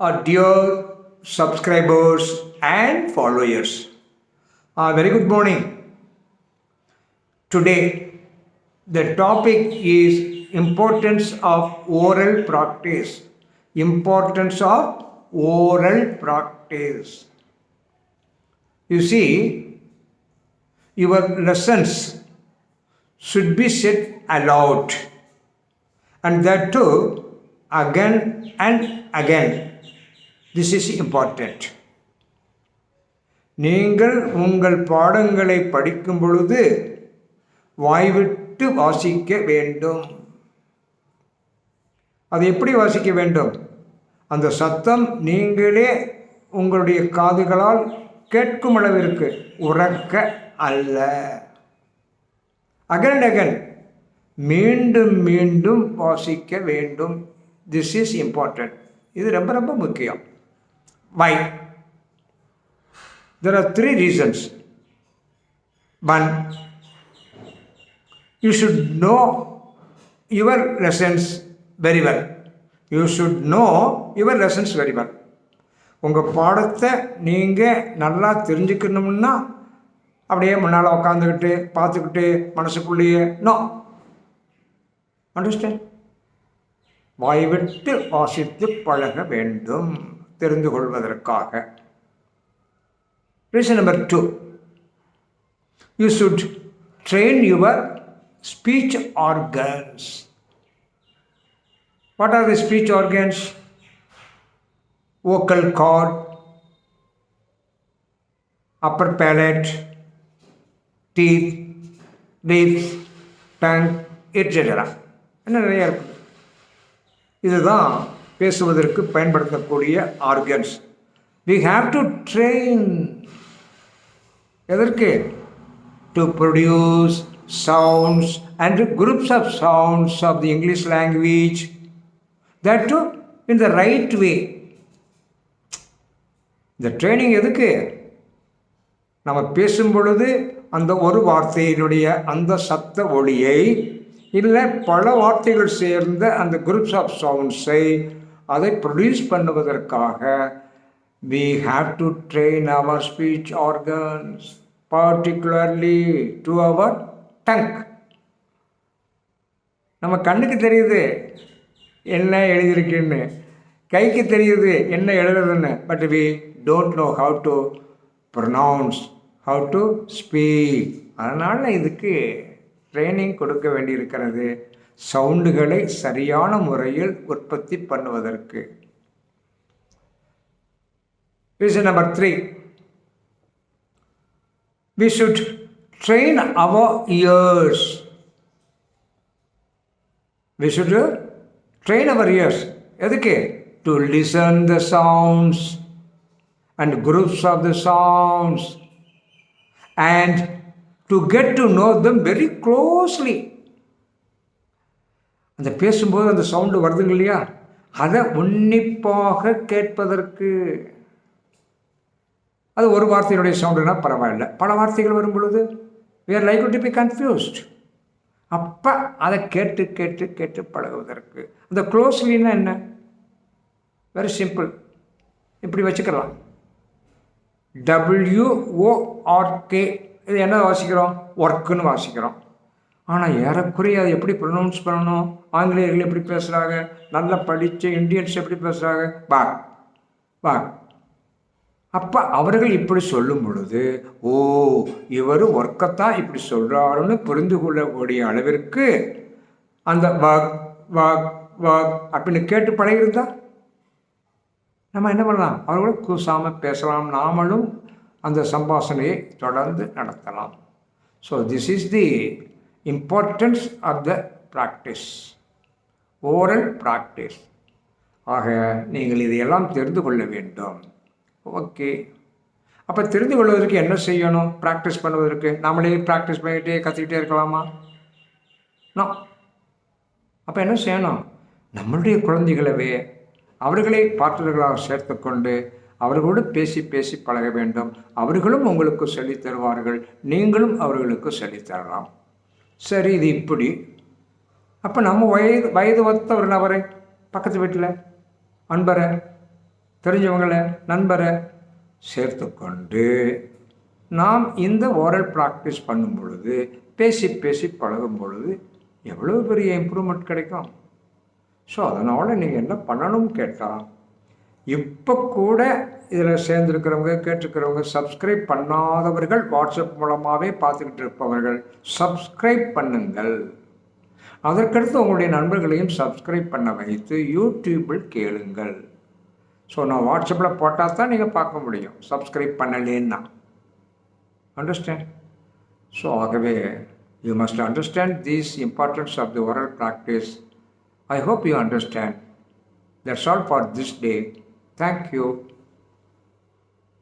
Our dear subscribers and followers, very good morning. Today, the topic is importance of oral practice. Importance of oral practice. You see, your lessons should be said aloud, and that too again and again. This is important. நீங்கள் உங்கள் பாடங்களை படிக்கும் பொழுது வாய்விட்டு வாசிக்க வேண்டும். அது எப்படி வாசிக்க வேண்டும்? அந்த சத்தம் நீங்களே உங்களுடைய காதுகளால் கேட்கும் அளவிற்கு, உறக்க அல்ல. அகன் அகன் மீண்டும் மீண்டும் வாசிக்க வேண்டும். This is important. இது ரொம்ப ரொம்ப முக்கியம். Why? There are 3 reasons. One, you should know your lessons very well. You should know your lessons very well. உங்கள் பாடத்தை நீங்கள் நல்லா தெரிஞ்சுக்கணும்னா அப்படியே முன்னால் உட்காந்துக்கிட்டு பார்த்துக்கிட்டு மனசுக்குள்ளேயே நோ. அண்டர்ஸ்டாண்ட்? வாய்விட்டு வாசித்து பழக வேண்டும் தெரிந்து கொள்வதற்காக. Reason number 2, you should train your speech organs. What are the speech organs? Vocal cord, upper palate, teeth, lips, tongue, etc. என்ன நிறைய இருக்குது. இதுதான் பேசுவதற்கு பயன்படுத்தக்கூடிய organs. We have to train. எதற்கு? To produce sounds and groups of sounds of the English language, that to in the right way. இந்த training எதுக்கு? நம்ம பேசும் பொழுது அந்த ஒரு வார்த்தையினுடைய அந்த சத்த ஒளியை இல்லை பல வார்த்தைகள் சேர்ந்த அந்த குரூப்ஸ் ஆஃப் சவுண்ட்ஸை அதை ப்ரொடியூஸ் பண்ணுவதற்காக we have to train our speech organs, particularly to our tongue. நம்ம கண்ணுக்கு தெரியுது என்ன எழுதியிருக்குன்னு, கைக்கு தெரியுது என்ன எழுதுறதுன்னு, but we don't know how to pronounce, how to speak. அதனால் இதுக்கு ட்ரைனிங் கொடுக்க வேண்டியிருக்கிறது, சவுண்டுகளை சரியான முறையில் உற்பத்தி பண்ணுவதற்கு. Reason number 3, we should train our ears. We should train our ears. எதுக்கு? To listen the sounds and groups of the sounds and to get to know them very closely. அந்த பேசும்போது அந்த சவுண்டு வருதுங்க இல்லையா, அதை உன்னிப்பாக கேட்பதற்கு. அது ஒரு வார்த்தையினுடைய சவுண்டுனா பரவாயில்ல, பல வார்த்தைகள் வரும் பொழுது we are likely to be confused. அப்போ அதை கேட்டு கேட்டு கேட்டு பழகுவதற்கு. அந்த க்ளோஸ்லின்னா என்ன? Very simple. இப்படி வச்சுக்கலாம். WORK. இது என்ன வாசிக்கிறோம்? ஒர்க்குன்னு வாசிக்கிறோம். ஆனால் ஏறக்குறைய அதை எப்படி ப்ரொனவுன்ஸ் பண்ணணும்? ஆங்கிலேயர்கள் எப்படி பேசுகிறாங்க, நல்லா படித்த இந்தியன்ஸ் எப்படி பேசுகிறாங்க? பாக் பாக். அப்போ அவர்கள் இப்படி சொல்லும் பொழுது, ஓ இவர் ஒர்க்கைத்தான் இப்படி சொல்கிறாருன்னு புரிந்து கொள்ளக்கூடிய அளவிற்கு அந்த வாக் வாக் வாக் அப்படின்னு கேட்டு பழகிருந்தா நம்ம என்ன பண்ணலாம்? அவர்களோட கூசாமல் பேசலாம், நாமளும் அந்த சம்பாஷணையை தொடர்ந்து நடத்தலாம். So this is the importance of the practice, oral practice. ஆக நீங்கள் இதையெல்லாம் தெரிந்து கொள்ள வேண்டும். ஓகே, அப்போ தெரிந்து கொள்வதற்கு என்ன செய்யணும்? ப்ராக்டிஸ் பண்ணுவதற்கு நாமளே ப்ராக்டிஸ் பண்ணிக்கிட்டே கற்றுக்கிட்டே இருக்கலாமா? நோ. அப்போ என்ன செய்யணும்? நம்மளுடைய குழந்தைகளவே அவர்களை பார்த்தவர்களாக சேர்த்து கொண்டு அவர்களோடு பேசி பேசி பழக வேண்டும். அவர்களும் உங்களுக்கு சொல்லித் தருவார்கள், நீங்களும் அவர்களுக்கு சொல்லித்தரலாம். சரி, இது இப்படி. அப்போ நம்ம வயது ஒத்த ஒரு நபரை, பக்கத்து வீட்டில் அன்பரை தெரிஞ்சவங்களை நண்பரை சேர்த்துக்கொண்டு நாம் இந்த ஓரல் ப்ராக்டிஸ் பண்ணும் பொழுது, பேசி பேசி பழகும் பொழுது எவ்வளோ பெரிய இம்ப்ரூவ்மெண்ட் கிடைக்கும். ஸோ அதனால் நீங்கள் என்ன பண்ணணும்னு கேட்டால், இப்போ கூட இதில் சேர்ந்துருக்கிறவங்க, கேட்டுருக்கிறவங்க, சப்ஸ்கிரைப் பண்ணாதவர்கள், வாட்ஸ்அப் மூலமாகவே பார்த்துக்கிட்டு இருப்பவர்கள் சப்ஸ்கிரைப் பண்ணுங்கள். அதற்கடுத்து உங்களுடைய நண்பர்களையும் சப்ஸ்கிரைப் பண்ண வைத்து யூடியூப்பில் கேளுங்கள். ஸோ நான் வாட்ஸ்அப்பில் போட்டால் தான் நீங்கள் பார்க்க முடியும், சப்ஸ்கிரைப் பண்ணலேன்னா. அண்டர்ஸ்டாண்ட்? ஸோ ஆகவே you must understand these importance of the oral practice. I hope you understand. That's all for this day. Thank you.